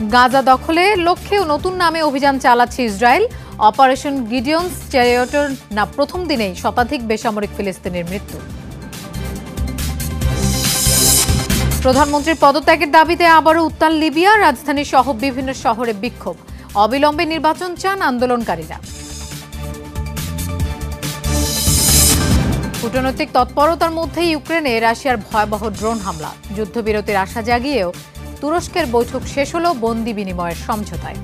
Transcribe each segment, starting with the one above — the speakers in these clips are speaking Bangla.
গাজা দখলের লক্ষ্যে নতুন নামে অভিযান চালাচ্ছে ইসরায়েল। অপারেশন গিডিয়ন্স চ্যারিয়টের না প্রথম দিনেই শতাধিক বেসামরিক ফিলিস্তিনির মৃত্যু। প্রধানমন্ত্রীর পদত্যাগের দাবিতে আবারও উত্তাল লিবিয়া। রাজধানী সহ বিভিন্ন শহরে বিক্ষোভ। অবিলম্বে নির্বাচন চান আন্দোলনকারীরা। কূটনৈতিক তৎপরতার মধ্যে ইউক্রেনে রাশিয়ার ভয়াবহ ড্রোন হামলা। যুদ্ধবিরতির আশা জাগিয়েও তুরস্কের বৈঠক শেষ হল বন্দি বিনিময়ের সমঝোতায়।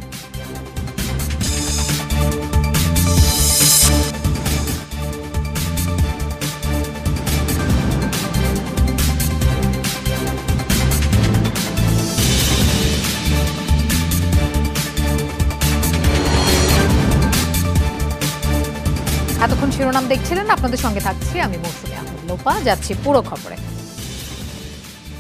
এতক্ষণ শিরোনাম দেখছিলেন, আপনাদের সঙ্গে থাকছি আমি মৌসুমী আহমেদ লোপা। যাচ্ছি পুরো খবরে।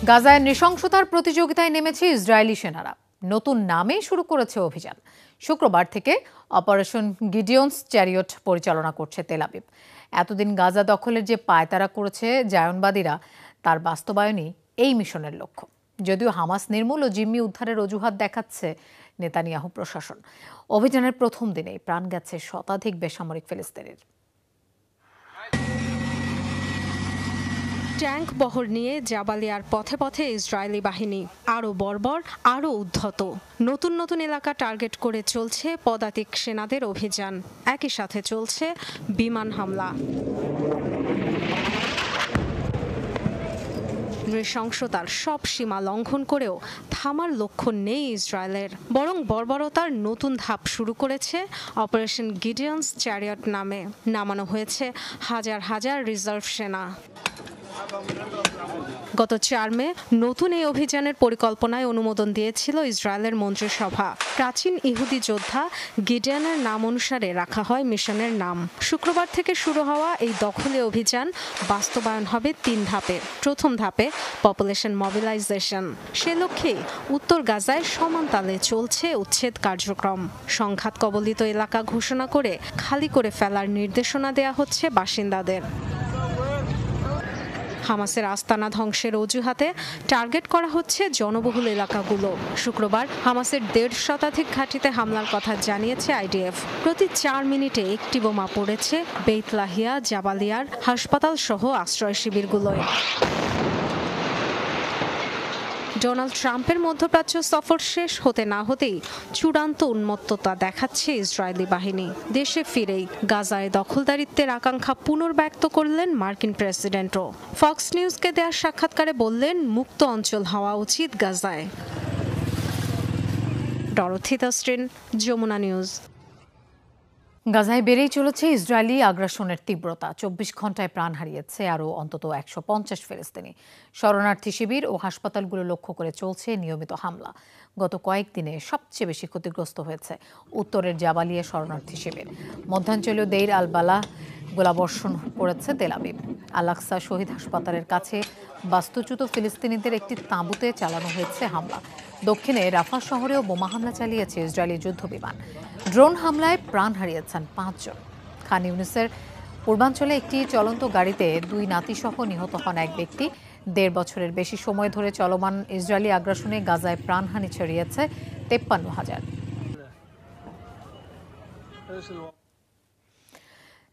গাজায় নৃশংসতার প্রতিযোগিতায় নেমেছে ইসরায়েলি সেনারা। নতুন নামে শুরু করেছে অভিযান। শুক্রবার থেকে অপারেশন গিডিয়ন্স চ্যারিয়ট পরিচালনা করছে তেল আবিব। এতদিন গাজা দখলের যে পায়তারা করেছে জায়নবাদীরা, তার বাস্তবায়নই এই মিশনের লক্ষ্য। যদিও হামাস নির্মূল ও জিম্মি উদ্ধারের অজুহাত দেখাচ্ছে নেতানিয়াহু প্রশাসন। অভিযানের প্রথম দিনেই প্রাণ গেছে শতাধিক বেসামরিক ফিলিস্তিনির। ট্যাঙ্ক বহর নিয়ে জাবালিয়ার পথে পথে ইসরায়েলি বাহিনী আরও বর্বর, আরও উদ্ধত। নতুন নতুন এলাকা টার্গেট করে চলছে পদাতিক সেনাদের অভিযান। একই সাথে চলছে বিমান হামলা। নৃশংসতার সব সীমা লঙ্ঘন করেও থামার লক্ষ্য নেই ইসরায়েলের, বরং বর্বরতার নতুন ধাপ শুরু করেছে অপারেশন গিডিয়ন্স চ্যারিয়ট নামে। নামানো হয়েছে হাজার হাজার রিজার্ভ সেনা। গত 4 মে নতুন এই অভিযানের পরিকল্পনায় অনুমোদন দিয়েছিল ইসরায়েলের মন্ত্রিসভা। প্রাচীন ইহুদি যোদ্ধা গিডিয়নের নাম অনুসারে রাখা হয় মিশনের নাম। শুক্রবার থেকে শুরু হওয়া এই দখলে অভিযান বাস্তবায়ন হবে 3 ধাপে। প্রথম ধাপে পপুলেশন মোবিলাইজেশন। সে লক্ষ্যেই উত্তর গাজায় সমান তালে চলছে উচ্ছেদ কার্যক্রম। সংঘাত কবলিত এলাকা ঘোষণা করে খালি করে ফেলার নির্দেশনা দেয়া হচ্ছে বাসিন্দাদের। হামাসের আস্তানা ধ্বংসের অজুহাতে টার্গেট করা হচ্ছে জনবহুল এলাকাগুলো। শুক্রবার হামাসের 1.5 শতাধিক ঘাঁটিতে হামলার কথা জানিয়েছে আইডিএফ। প্রতি 4 মিনিটে একটি বোমা পড়েছে বেইত লাহিয়া, জাবালিয়ার হাসপাতাল সহ আশ্রয় শিবিরগুলোয়। ডোনাল্ড ট্রাম্পের মধ্যপ্রাচ্য সফর শেষ হতে না হতেই চূড়ান্ত উন্মত্ততা দেখাচ্ছে ইসরায়েলি বাহিনী। দেশে ফিরেই গাজায় দখলদারিত্বের আকাঙ্ক্ষা পুনর্ব্যক্ত করলেন মার্কিন প্রেসিডেন্টও। ফক্স নিউজকে দেওয়া সাক্ষাৎকারে বললেন, মুক্ত অঞ্চল হওয়া উচিত গাজায়। ডরথি তাস্ট্রিন, যমুনা নিউজ। গাজায় বেড়েই চলেছে ইসরায়েলি আগ্রাসনের তীব্রতা। 24 ঘন্টায় প্রাণ হারিয়েছে আরও অন্তত 150 ফিলিস্তিনি। শরণার্থী শিবির ও হাসপাতালগুলো লক্ষ্য করে চলছে নিয়মিত হামলা। গত কয়েকদিনে সবচেয়ে বেশি ক্ষতিগ্রস্ত হয়েছে উত্তরের জাবালিয়া শরণার্থী শিবির। মধ্যাঞ্চলীয় দেইর আল বালাহ গোলাবর্ষণ করেছে তেল আবিব। আল আকসা শহীদ হাসপাতালের কাছে বাস্তুচ্যুত ফিলিস্তিনিদের একটি তাঁবুতে চালানো হয়েছে হামলা। দক্ষিণে রাফা শহরেও বোমা হামলা চালিয়েছে ইসরায়েলি যুদ্ধ বিমান। ড্রোন হামলায় প্রাণ হারিয়েছেন 5 জন। খান ইউনিসের পূর্বাঞ্চলে একটি চলন্ত গাড়িতে 2 নাতিসহ নিহত হন এক ব্যক্তি। 1.5 বছরের বেশি সময় ধরে চলমান ইসরায়েলি আগ্রাসনে গাজায় প্রাণহানি ছড়িয়েছে 53,000।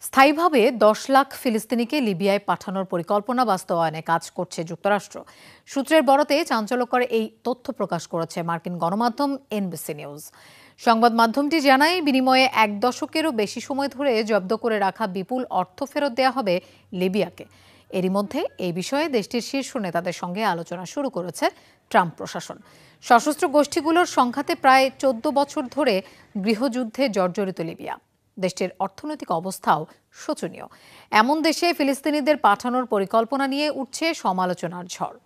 স্থায়ীভাবে 10 লাখ ফিলিস্তিনিকে লিবিয়ায় পাঠানোর পরিকল্পনা বাস্তবায়নে কাজ করছে যুক্তরাষ্ট্র। সূত্রের বরাতে চাঞ্চল্যকর এই তথ্য প্রকাশ করেছে মার্কিন গণমাধ্যম এনবিসি নিউজ। সংবাদ মাধ্যমটি জানায়, বিনিময়ে 1 দশকেরও বেশি সময় ধরে জব্দ করে রাখা বিপুল অর্থ ফেরত দেওয়া হবে লিবিয়াকে। এরই মধ্যে এই বিষয়ে দেশটির শীর্ষ নেতাদের সঙ্গে আলোচনা শুরু করেছে ট্রাম্প প্রশাসন। সশস্ত্র গোষ্ঠীগুলোর সংঘাতে প্রায় 14 বছর ধরে গৃহযুদ্ধে জর্জরিত লিবিয়া। দেশটির অর্থনৈতিক অবস্থাও শোচনীয়। এমন দেশে ফিলিস্তিনিদের পাঠানোর পরিকল্পনা নিয়ে উঠছে সমালোচনার ঝড়।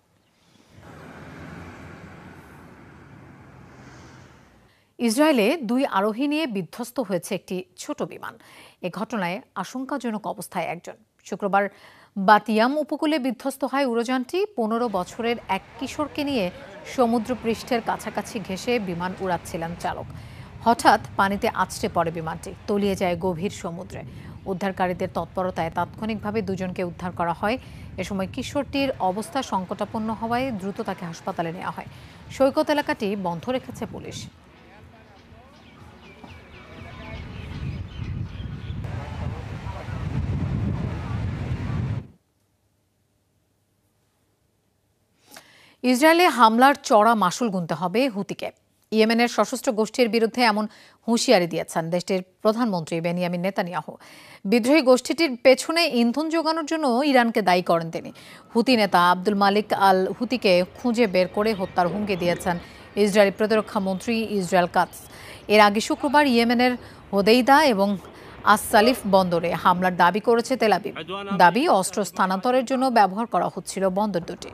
ইসরায়েলে 2 আরোহী নিয়ে বিধ্বস্ত হয়েছে একটি ছোট বিমান। এ ঘটনায় আশঙ্কাজনক অবস্থায় একজন। শুক্রবার বাতিয়াম উপকূলে বিধ্বস্ত হয় উড়োযানটি। 15 বছরের এক কিশোরকে নিয়ে সমুদ্রপৃষ্ঠের কাছাকাছি ঘেঁষে বিমান উড়াচ্ছিলেন চালক। হঠাৎ পানিতে আছড়ে পড়ে বিমানটি, তলিয়ে যায় গভীর সমুদ্রে। উদ্ধারকারীদের তৎপরতায় তাৎক্ষণিকভাবে দুজনকে উদ্ধার করা হয়। এ সময় কিশোরটির অবস্থা সংকটাপন্ন হওয়ায় দ্রুত তাকে হাসপাতালে নেওয়া হয়। সৈকত এলাকাটি বন্ধ রেখেছে পুলিশ। ইসরায়েলে হামলার চড়া মাশুল গুনতে হবে হুতিকে। ইয়েমেনের সশস্ত্র গোষ্ঠীর বিরুদ্ধে এমন হুঁশিয়ারি দিয়েছেন দেশটির প্রধানমন্ত্রী বেনিয়ামিন নেতানিয়াহু। বিদ্রোহী গোষ্ঠীটির পেছনে ইন্ধন যোগানোর জন্য ইরানকে দায়ী করেন তিনি। হুতি নেতা আব্দুল মালিক আল হুতিকে খুঁজে বের করে হত্যার হুমকি দিয়েছেন ইসরায়েলি প্রতিরক্ষা মন্ত্রী ইসরায়েল কাতস। এর আগে শুক্রবার ইয়েমেনের হোদেইদা এবং আস-সালিফ বন্দরে হামলার দাবি করেছে তেল আবিব। দাবি অস্ত্র স্থানান্তরের জন্য ব্যবহার করা হচ্ছিল বন্দর দুটি।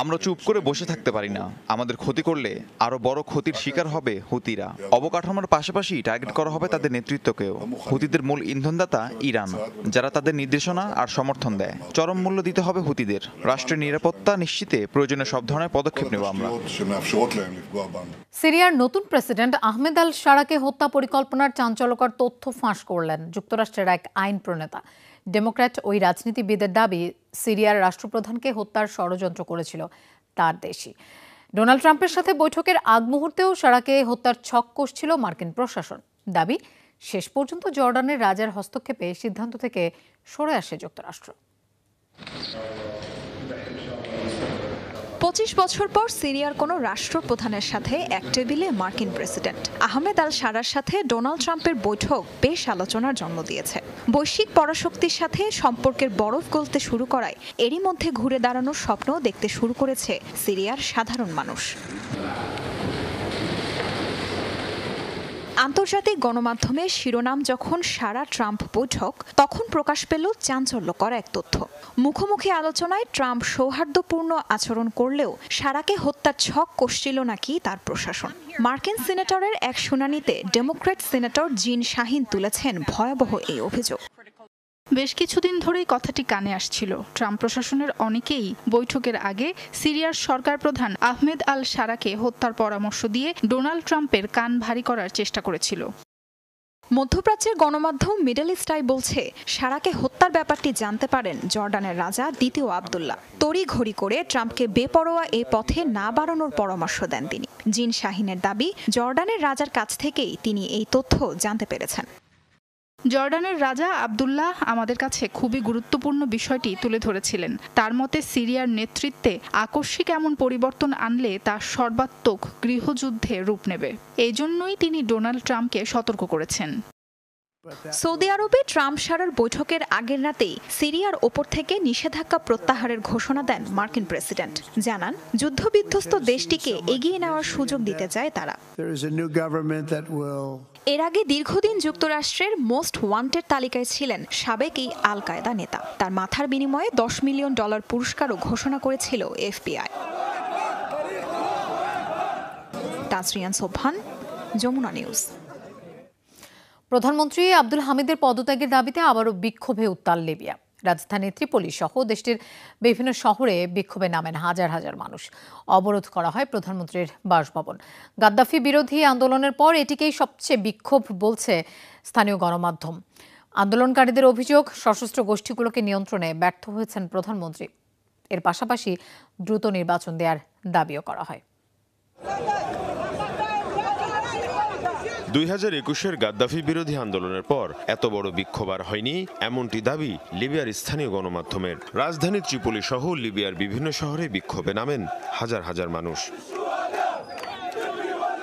আমরা চুপ করে বসে থাকতে পারি না। আমাদের ক্ষতি করলে আরো বড় ক্ষতির শিকার হবে হুতিরা। অবকাঠামোর পাশাপাশি টার্গেট করা হবে তাদের নেতৃত্বকেও। হুতিদের মূল ইন্ধনদাতা ইরান, যারা তাদের নির্দেশনা আর সমর্থন দেয়। চরম মূল্য দিতে হবে হুতিদের। রাষ্ট্রের নিরাপত্তা নিশ্চিতে প্রয়োজনীয় সব ধরনের পদক্ষেপ নেব আমরা। সিরিয়ার নতুন প্রেসিডেন্ট আহমেদ আল শারাকে হত্যা পরিকল্পনার চাঞ্চল্যকর তথ্য ফাঁস করলেন যুক্তরাষ্ট্রের এক আইন প্রণেতা। ডেমোক্র্যাট ওই রাজনীতিবিদের দাবি, সিরিয়ার রাষ্ট্রপ্রধানকে হত্যার ষড়যন্ত্র করেছিল তার দেশই। ডোনাল্ড ট্রাম্পের সাথে বৈঠকের আগ মুহূর্তেও শারাকে হত্যার ছক কষছিল মার্কিন প্রশাসন। দাবি, শেষ পর্যন্ত জর্ডানের রাজার হস্তক্ষেপে সিদ্ধান্ত থেকে সরে আসে যুক্তরাষ্ট্র। 25 বছর পর সিরিয়ার কোনো রাষ্ট্রপ্রধানের সাথে এক টেবিলে মার্কিন প্রেসিডেন্ট আহমেদ আল শারার সাথে ডোনাল্ড ট্রাম্পের বৈঠক বেশ আলোচনার জন্ম দিয়েছে। বৈশ্বিক পরাশক্তির সাথে সম্পর্কের বরফ গলতে শুরু করায় এরই মধ্যে ঘুরে দাঁড়ানোর স্বপ্ন দেখতে শুরু করেছে সিরিয়ার সাধারণ মানুষ। আন্তর্জাতিক গণমাধ্যমে শিরোনাম যখন সারা ট্রাম্প বৈঠক, তখন প্রকাশ পেল চাঞ্চল্যকর এক তথ্য। মুখোমুখি আলোচনায় ট্রাম্প সৌহার্দ্যপূর্ণ আচরণ করলেও সারাকে হত্যার ছক কষছিল নাকি তার প্রশাসন। মার্কিন সিনেটরের এক শুনানিতে ডেমোক্র্যাট সিনেটর জিন শাহিন তুলেছেন ভয়াবহ এই অভিযোগ। বেশ কিছুদিন ধরেই কথাটি কানে আসছিল। ট্রাম্প প্রশাসনের অনেকেই বৈঠকের আগে সিরিয়ার সরকার প্রধান আহমেদ আল শারাকে হত্যার পরামর্শ দিয়ে ডোনাল্ড ট্রাম্পের কান ভারী করার চেষ্টা করেছিল। মধ্যপ্রাচ্যের গণমাধ্যম মিডল ইস্ট আই বলছে, শারাকে হত্যার ব্যাপারটি জানতে পারেন জর্ডানের রাজা দ্বিতীয় আবদুল্লাহ। তড়িঘড়ি করে ট্রাম্পকে বেপরোয়া এ পথে না বাড়ানোর পরামর্শ দেন তিনি। জিন শাহিনের দাবি, জর্ডানের রাজার কাছ থেকেই তিনি এই তথ্য জানতে পেরেছেন। জর্ডানের রাজা আবদুল্লাহ আমাদের কাছে খুবই গুরুত্বপূর্ণ বিষয়টি তুলে ধরেছিলেন। তার মতে সিরিয়ার নেতৃত্বে আকস্মিক এমন পরিবর্তন আনলে তা সর্বাত্মক গৃহযুদ্ধে রূপ নেবে। এই জন্যই তিনি ডোনাল্ড ট্রাম্পকে সতর্ক করেছেন। সৌদি আরবে ট্রাম্প শারার বৈঠকের আগের রাতেই সিরিয়ার ওপর থেকে নিষেধাজ্ঞা প্রত্যাহারের ঘোষণা দেন মার্কিন প্রেসিডেন্ট। জানান, যুদ্ধবিধ্বস্ত দেশটিকে এগিয়ে নেওয়ার সুযোগ দিতে চায় তারা। এর আগে দীর্ঘদিন যুক্তরাষ্ট্রের মোস্ট ওয়ান্টেড তালিকায় ছিলেন সাবেক এই আল কায়দা নেতা। তার মাথার বিনিময়ে $10 মিলিয়ন পুরস্কারও ঘোষণা করেছিল এফবিআই। তাসরিয়ান সোবহান, যমুনা নিউজ। প্রধানমন্ত্রী আব্দুল হামিদের পদত্যাগের দাবিতে আবারও বিক্ষোভে উত্তাল লিবিয়া। রাজধানী ত্রিপোলি সহ দেশটির বিভিন্ন শহরে বিক্ষোভে নামেন হাজার হাজার মানুষ। অবরোধ করা হয় প্রধানমন্ত্রীর বাসভবন। গাদ্দাফি বিরোধী আন্দোলনের পর এটিকেই সবচেয়ে বিক্ষোভ বলছে স্থানীয় গণমাধ্যম। আন্দোলনকারীদের অভিযোগ, সশস্ত্র গোষ্ঠীগুলোকে নিয়ন্ত্রণে ব্যর্থ হয়েছেন প্রধানমন্ত্রী। এর পাশাপাশি দ্রুত নির্বাচন দেওয়ার দাবিও করা হয়। 2021-এর গাদ্দাফি বিরোধী আন্দোলনের পর এত বড় বিক্ষোভ আর হয়নি, এমনটি দাবি লিবিয়ার স্থানীয় গণমাধ্যমের। রাজধানী ত্রিপোলি সহ লিবিয়ার বিভিন্ন শহরে বিক্ষোভে নামেন হাজার হাজার মানুষ।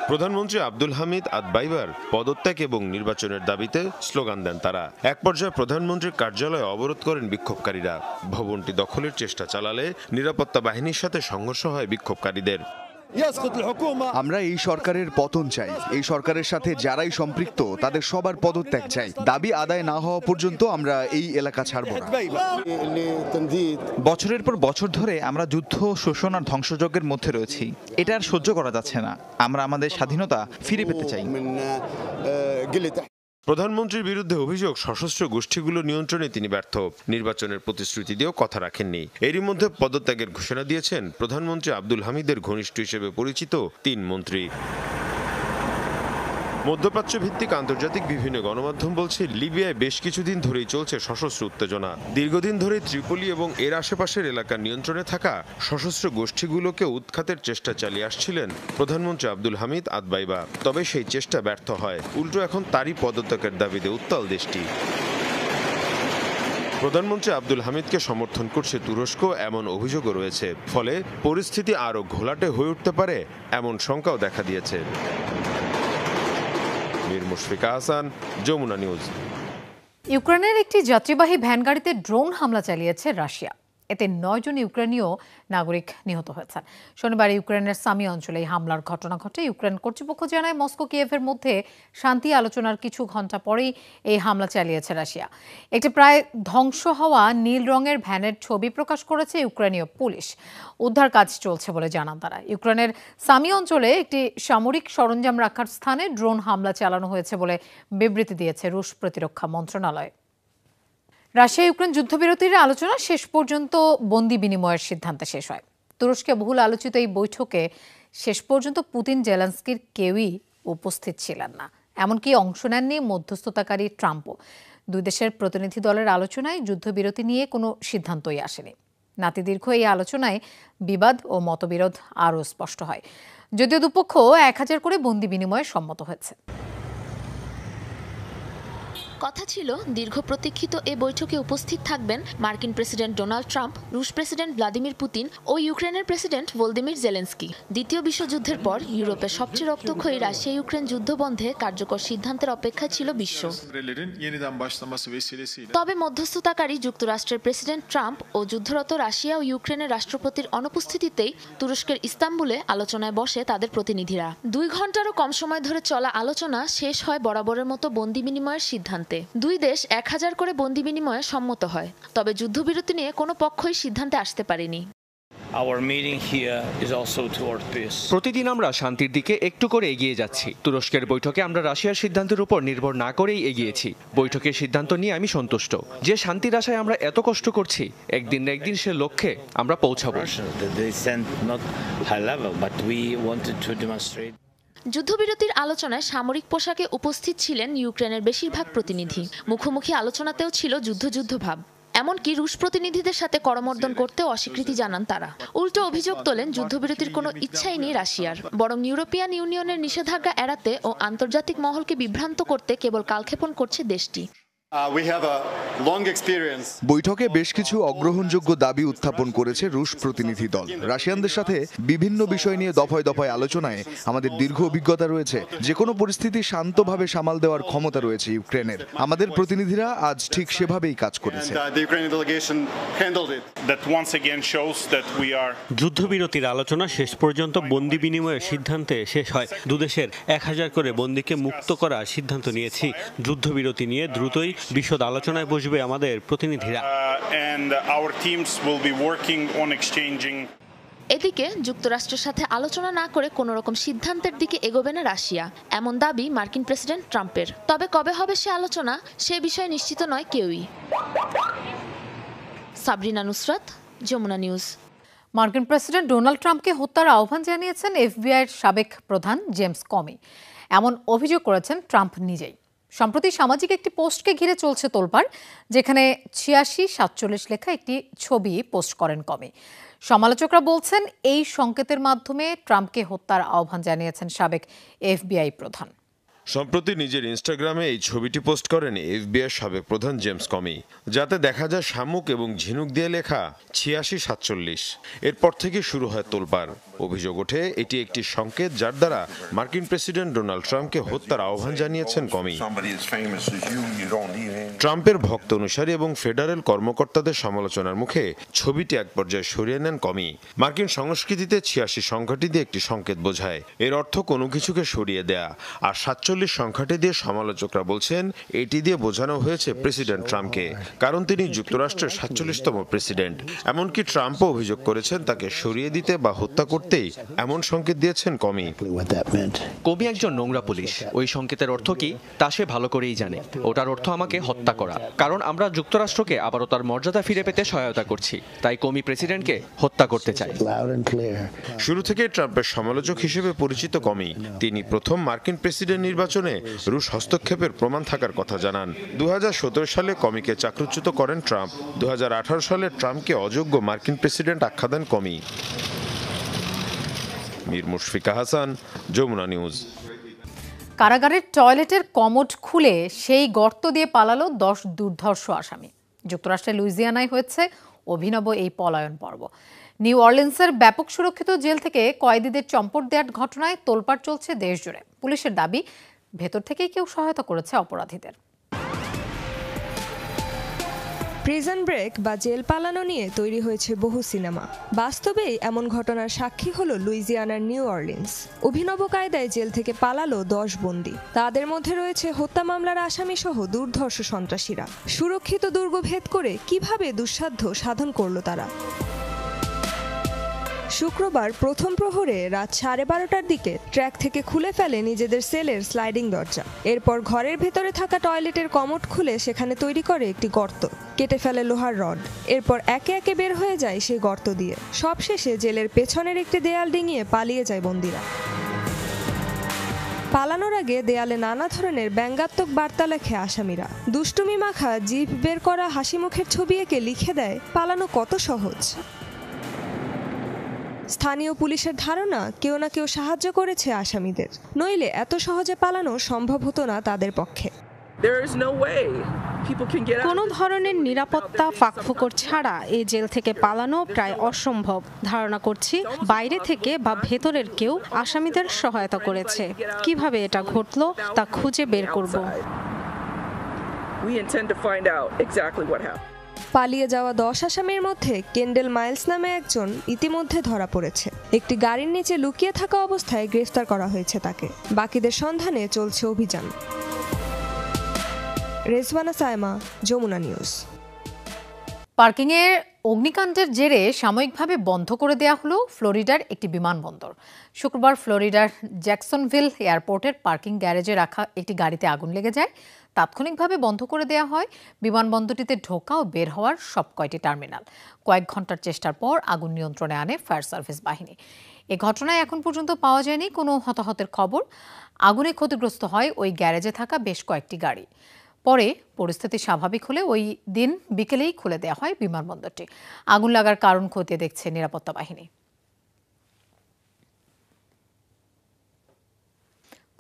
প্রধানমন্ত্রী আব্দুল হামিদ আদবাইবার পদত্যাগ এবং নির্বাচনের দাবিতে স্লোগান দেন তারা। এক পর্যায়ে প্রধানমন্ত্রীর কার্যালয়ে অবরোধ করেন বিক্ষোভকারীরা। ভবনটি দখলের চেষ্টা চালালে নিরাপত্তা বাহিনীর সাথে সংঘর্ষ হয় বিক্ষোভকারীদের। আমরা এই সরকারের পতন চাই। এই সরকারের সাথে যারাই সম্পৃক্ত তাদের সবার পদত্যাগ চাই। দাবি আদায় না হওয়া পর্যন্ত আমরা এই এলাকা ছাড়ব না। বছরের পর বছর ধরে আমরা যুদ্ধ, শোষণ আর ধ্বংসযজ্ঞের মধ্যে রয়েছি। এটা আর সহ্য করা যাচ্ছে না। আমরা আমাদের স্বাধীনতা ফিরে পেতে চাই। প্রধানমন্ত্রীর বিরুদ্ধে অভিযোগ সশস্ত্র গোষ্ঠীগুলো নিয়ন্ত্রণে তিনি ব্যর্থ, নির্বাচনের প্রতিশ্রুতি দিয়েও কথা রাখেননি। এরই মধ্যে পদত্যাগের ঘোষণা দিয়েছেন প্রধানমন্ত্রী আব্দুল হামিদের ঘনিষ্ঠ হিসেবে পরিচিত 3 মন্ত্রী। মধ্যপ্রাচ্য ভিত্তিক আন্তর্জাতিক বিভিন্ন গণমাধ্যম বলছে, লিবিয়ায় বেশ কিছুদিন ধরেই চলছে সশস্ত্র উত্তেজনা। দীর্ঘদিন ধরে ত্রিপোলি এবং এর আশেপাশের এলাকার নিয়ন্ত্রণে থাকা সশস্ত্র গোষ্ঠীগুলোকে উৎখাতের চেষ্টা চালিয়ে আসছিলেন প্রধানমন্ত্রী আব্দুল হামিদ আদবাইবা। তবে সেই চেষ্টা ব্যর্থ হয়। উল্টো এখন তারই পদত্যাগের দাবিতে উত্তাল দেশটি। প্রধানমন্ত্রী আব্দুল হামিদকে সমর্থন করছে তুরস্ক, এমন অভিযোগও রয়েছে। ফলে পরিস্থিতি আরও ঘোলাটে হয়ে উঠতে পারে এমন শঙ্কাও দেখা দিয়েছে। মুশফিকা হাসান, যমুনা নিউজ। ইউক্রেনের একটি যাত্রীবাহী ভ্যান গাড়িতে ড্রোন হামলা চালিয়েছে রাশিয়া। এতে 9 জন ইউক্রেনীয় নাগরিক নিহত হয়েছেন। শনিবার ইউক্রেনের সামি অঞ্চলে এই হামলার ঘটনা ঘটে। ইউক্রেন কর্তৃপক্ষ জানায়, মস্কো কিয়েভের মধ্যে শান্তি আলোচনার কিছু ঘণ্টা পরেই এই হামলা চালিয়েছে রাশিয়া। একটি প্রায় ধ্বংস হওয়া নীল রঙের ভ্যানের ছবি প্রকাশ করেছে ইউক্রেনীয় পুলিশ। উদ্ধার কাজ চলছে বলে জানান তারা। ইউক্রেনের সামি অঞ্চলে একটি সামরিক সরঞ্জাম রাখার স্থানে ড্রোন হামলা চালানো হয়েছে বলে বিবৃতি দিয়েছে রুশ প্রতিরক্ষা মন্ত্রণালয়। রাশিয়া ইউক্রেন যুদ্ধবিরতির আলোচনা শেষ পর্যন্ত বন্দি বিনিময়ের সিদ্ধান্তে শেষ হয়। তুরস্কে বহুল আলোচিত এই বৈঠকে শেষ পর্যন্ত পুতিন জেলেনস্কির কেউই উপস্থিত ছিলেন না। এমনকি অংশ নেননি মধ্যস্থতাকারী ট্রাম্পও। দুই দেশের প্রতিনিধি দলের আলোচনায় যুদ্ধবিরতি নিয়ে কোনো সিদ্ধান্তই আসেনি। নাতিদীর্ঘ এই আলোচনায় বিবাদ ও মতবিরোধ আরও স্পষ্ট হয়। যদিও দুপক্ষ 1000 করে বন্দি বিনিময়ে সম্মত হয়েছে। কথা ছিল, দীর্ঘ প্রতীক্ষিত এ বৈঠকে উপস্থিত থাকবেন মার্কিন প্রেসিডেন্ট ডোনাল্ড ট্রাম্প, রুশ প্রেসিডেন্ট ভ্লাদিমির পুতিন ও ইউক্রেনের প্রেসিডেন্ট ভলোদিমির জেলেনস্কি। দ্বিতীয় বিশ্বযুদ্ধের পর ইউরোপের সবচেয়ে রক্তক্ষয়ী রাশিয়া ইউক্রেন যুদ্ধ বন্ধে কার্যকর সিদ্ধান্তের অপেক্ষায় ছিল বিশ্ব। তবে মধ্যস্থতাকারী যুক্তরাষ্ট্রের প্রেসিডেন্ট ট্রাম্প ও যুদ্ধরত রাশিয়া ও ইউক্রেনের রাষ্ট্রপতির অনুপস্থিতিতেই তুরস্কের ইস্তাম্বুলে আলোচনায় বসে তাদের প্রতিনিধিরা। 2 ঘণ্টারও কম সময় ধরে চলা আলোচনা শেষ হয় বরাবরের মতো বন্দি বিনিময়ের সিদ্ধান্তে। দুই দেশ 1000 করে বন্দি বিনিময়ে সম্মত হয়। তবে যুদ্ধবিরতি নিয়ে কোনো পক্ষই সিদ্ধান্তে আসতে পারেনি। প্রতিদিন আমরা শান্তির দিকে একটু করে এগিয়ে যাচ্ছি। তুরস্কের বৈঠকে আমরা রাশিয়ার সিদ্ধান্তের উপর নির্ভর না করেই এগিয়েছি। বৈঠকের সিদ্ধান্ত নিয়ে আমি সন্তুষ্ট। যে শান্তির আশায় আমরা এত কষ্ট করছি, একদিন না একদিন সে লক্ষ্যে আমরা পৌঁছাবো। যুদ্ধবিরতির আলোচনায় সামরিক পোশাকে উপস্থিত ছিলেন ইউক্রেনের বেশিরভাগ প্রতিনিধি। মুখোমুখি আলোচনাতেও ছিল যুদ্ধ ভাব। এমনকি রুশ প্রতিনিধিদের সাথে করমর্দন করতেও অস্বীকৃতি জানান তারা। উল্টো অভিযোগ তোলেন, যুদ্ধবিরতির কোনো ইচ্ছাই নেই রাশিয়ার, বরং ইউরোপিয়ান ইউনিয়নের নিষেধাজ্ঞা এড়াতে ও আন্তর্জাতিক মহলকে বিভ্রান্ত করতে কেবল কালক্ষেপণ করছে দেশটি। বৈঠকে বেশ কিছু অগ্রহণযোগ্য দাবি উত্থাপন করেছে রুশ প্রতিনিধি দল। রাশিয়ানদের সাথে বিভিন্ন বিষয় নিয়ে দফায় দফায় আলোচনায় আমাদের দীর্ঘ অভিজ্ঞতা রয়েছে। যে কোনো পরিস্থিতি শান্তভাবে সামাল দেওয়ার ক্ষমতা রয়েছে ইউক্রেনের। আমাদের প্রতিনিধিরা আজ ঠিক সেভাবেই কাজ করেছে। যুদ্ধবিরতির আলোচনা শেষ পর্যন্ত বন্দি বিনিময়ের সিদ্ধান্তে শেষ হয়। দুদেশের 1000 করে বন্দীকে মুক্ত করার সিদ্ধান্ত নিয়েছি। যুদ্ধবিরতি নিয়ে দ্রুতই বিশদ আলোচনায় বসবে আমাদের প্রতিনিধিরা। এদিকে যুক্তরাষ্ট্রের সাথে আলোচনা না করে কোনো রকম সিদ্ধান্তের দিকে এগোবে না রাশিয়া, এমন দাবি মার্কিন প্রেসিডেন্ট ট্রাম্পের। তবে কবে হবে সে আলোচনা, সে বিষয়ে নিশ্চিত নয় কেউই। সাবরিনা নুসরাত, যমুনা নিউজ। মার্কিন প্রেসিডেন্ট ডোনাল্ড ট্রাম্পকে হত্যার আহ্বান জানিয়েছেন এফবিআইয়ের সাবেক প্রধান জেমস কমি। এমন অভিযোগ করেছেন ট্রাম্প নিজেই। সম্প্রতি সামাজিক একটি পোস্টকে ঘিরে চলছে তোলপাড়, যেখানে 8647 লেখা একটি ছবি পোস্ট করেন কমি। সমালোচকরা বলছেন, এই সংকেতের মাধ্যমে ট্রাম্পকে হত্যার আহ্বান জানিয়েছেন সাবেক এফবিআই প্রধান। সম্প্রতি নিজের ইনস্টাগ্রামে এই ছবিটি পোস্ট করেন এফবিআই সাবেক প্রধান জেমস কমি, যাতে দেখা যায় শামুক এবং ঝিনুক দিয়ে লেখা 8647। এরপর থেকে শুরু হয় তোলপাড়। অভিযোগ ওঠে, এটি একটি সংকেত যার দ্বারা মার্কিন প্রেসিডেন্ট ডোনাল্ড ট্রাম্পকে হত্যার আহ্বান জানিয়েছেন কমি। ট্রাম্পের ভক্ত অনুসারী এবং ফেডারেল কর্মকর্তাদের সমালোচনার মুখে ছবিটি এক পর্যায়ে সরিয়ে নেন কমি। মার্কিন সংস্কৃতিতে ৮৬ সংখ্যাটি দিয়ে একটি সংকেত বোঝায়। এর অর্থ কোনো কিছুকে সরিয়ে দেয়া। আর ৪৭ সংখ্যাটি দিয়ে সমালোচকরা বলছেন এটি দিয়ে বোঝানো হয়েছে প্রেসিডেন্ট ট্রাম্পকে, কারণ তিনি যুক্তরাষ্ট্রের ৪৭তম প্রেসিডেন্ট। এমনকি ট্রাম্পও অভিযোগ করেছেন তাকে সরিয়ে দিতে বা হত্যা করতেই এমন সংকেত দিয়েছেন কমি। কমি একজন নোংরা পুলিশ। ওই সংকেতের অর্থ কি তা সে ভালো করেই জানে। ওটার অর্থ আমাকে হত্যা করা, কারণ আমরা যুক্তরাষ্ট্রকে আবারও তার মর্যাদা ফিরে পেতে সহায়তা করছি। তাই কমি প্রেসিডেন্টকে হত্যা করতে চায়। শুরু থেকে ট্রাম্পের সমালোচক হিসেবে পরিচিত কমি। তিনি প্রথম মার্কিন প্রেসিডেন্ট নির্বাচনে রুশ হস্তক্ষেপের প্রমাণ থাকার কথা জানান। ২০১৭ সালে কমিকে চাকরিচ্যুত করেন ট্রাম্প। ২০১৮ সালে ট্রাম্পকে অযোগ্য মার্কিন প্রেসিডেন্ট আখ্যা দেন কমি। মীর মুশফিকা হাসান, যমুনা নিউজ। কারাগারের টয়লেটের কমোড খুলে সেই গর্ত দিয়ে পালালো 10 দুর্ধর্ষ আসামি। যুক্তরাষ্ট্রের লুইজিয়ানায় হয়েছে অভিনব এই পলায়ন পর্ব। নিউ অর্লিন্সের ব্যাপক সুরক্ষিত জেল থেকে কয়েদিদের চম্পট দেওয়ার ঘটনায় তোলপাড় চলছে দেশ জুড়ে। পুলিশের দাবি, ভেতর থেকেই কেউ সহায়তা করেছে অপরাধীদের। প্রিজন ব্রেক বা জেল পালানো নিয়ে তৈরি হয়েছে বহু সিনেমা। বাস্তবেই এমন ঘটনার সাক্ষী হলো লুইজিয়ানার নিউ অর্লিন্স। অভিনব কায়দায় জেল থেকে পালালো 10 বন্দী। তাদের মধ্যে রয়েছে হত্যা মামলার আসামি সহ দুর্ধর্ষ সন্ত্রাসীরা। সুরক্ষিত দুর্গ ভেদ করে কিভাবে দুঃসাধ্য সাধন করলো তারা। শুক্রবার প্রথম প্রহরে রাত 12:30টার দিকে ট্র্যাক থেকে খুলে ফেলে নিজেদের সেলের স্লাইডিং দরজা। এরপর ঘরের ভেতরে থাকা টয়লেটের কমোড খুলে সেখানে তৈরি করে একটি গর্ত, কেটে ফেলে লোহার রড। এরপর একে একে বের হয়ে যায় সেই গর্ত দিয়ে। সবশেষে জেলের পেছনের একটি দেয়াল ডিঙিয়ে পালিয়ে যায় বন্দীরা। পালানোর আগে দেয়ালে নানা ধরনের ব্যঙ্গাত্মক বার্তা লেখে আসামিরা। দুষ্টুমি মাখা জিভ বের করা হাসি মুখের ছবি এঁকে লিখে দেয়, পালানো কত সহজ। স্থানীয় পুলিশের ধারণা, কেউ না কেউ সাহায্য করেছে আসামিদের, নইলে এত সহজে পালানো সম্ভব হতো না তাদের পক্ষে। কোনো ধরনের নিরাপত্তা ফাঁকফোকর ছাড়া এই জেল থেকে পালানো প্রায় অসম্ভব। ধারণা করছি বাইরে থেকে বা ভেতরের কেউ আসামিদের সহায়তা করেছে। কিভাবে এটা ঘটলো তা খুঁজে বের করব। পালিয়ে যাওয়া 10 আসামির মধ্যে কেন্ডেল মাইলস নামে একজন ইতিমধ্যে ধরা পড়েছে। একটি গাড়ির নিচে লুকিয়ে থাকা অবস্থায় গ্রেফতার করা হয়েছে তাকে। বাকিদের সন্ধানে চলছে অভিযান। রেজওয়ানা সায়মা, যমুনা নিউজ। পার্কিংয়ের অগ্নিকাণ্ডের জেরে সাময়িকভাবে বন্ধ করে দেওয়া হলো ফ্লোরিডার একটি বিমানবন্দর। শুক্রবার ফ্লোরিডার জ্যাকসনভিল এয়ারপোর্টের পার্কিং গ্যারেজে রাখা একটি গাড়িতে আগুন লেগে যায়। তাৎক্ষণিকভাবে বন্ধ করে দেওয়া হয় বিমানবন্দরটিতে ঢোকা ও বের হওয়ার সব কয়টি টার্মিনাল। কয়েক ঘন্টার চেষ্টার পর আগুন নিয়ন্ত্রণে আনে ফায়ার সার্ভিস বাহিনী। এ ঘটনায় এখন পর্যন্ত পাওয়া যায়নি কোনো হতাহতের খবর। আগুনে ক্ষতিগ্রস্ত হয় ওই গ্যারেজে থাকা বেশ কয়েকটি গাড়ি। পরে পরিস্থিতি স্বাভাবিক হলে ওই দিন বিকেলেই খুলে দেওয়া হয় বিমানবন্দরটি। আগুন লাগার কারণ খতিয়ে দেখছে নিরাপত্তা বাহিনী।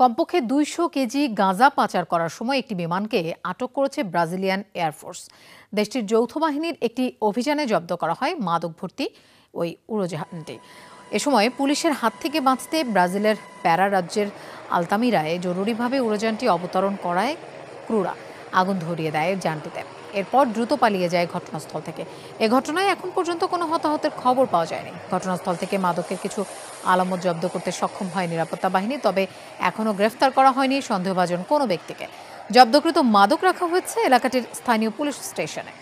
কমপক্ষে 200 কেজি গাঁজা পাচার করার সময় একটি বিমানকে আটক করেছে ব্রাজিলিয়ান এয়ারফোর্স। দেশটির যৌথ বাহিনীর একটি অভিযানে জব্দ করা হয় মাদক ভর্তি ওই উড়োজাহাজটি। এ সময় পুলিশের হাত থেকে বাঁচতে ব্রাজিলের প্যারা রাজ্যের আলতামিরায় জরুরিভাবে উড়োযানটি অবতরণ করায় ক্রুরা আগুন ধরিয়ে দেয় যানটিতে। এরপর দ্রুত পালিয়ে যায় ঘটনাস্থল থেকে। এ ঘটনায় এখন পর্যন্ত কোনো হতাহতের খবর পাওয়া যায়নি। ঘটনাস্থল থেকে মাদকের কিছু আলামত জব্দ করতে সক্ষম হয় নিরাপত্তা বাহিনী, তবে এখনও গ্রেফতার করা হয়নি সন্দেহভাজন কোনো ব্যক্তিকে। জব্দকৃত মাদক রাখা হয়েছে এলাকাটির স্থানীয় পুলিশ স্টেশনে।